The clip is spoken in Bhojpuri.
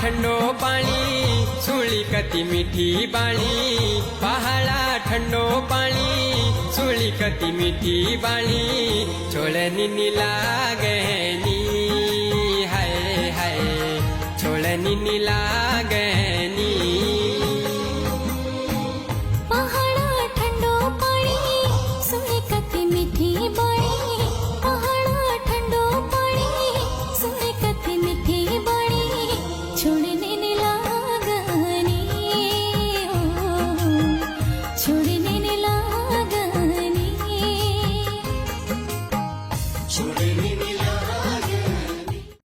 ठंडो पानी सुली कति मीठी बाणी पहाड़ा ठंडो पानी सुली कति मीठी बाणी छोड़नी नी लागे नी हाय हाय छोड़नी नी लागे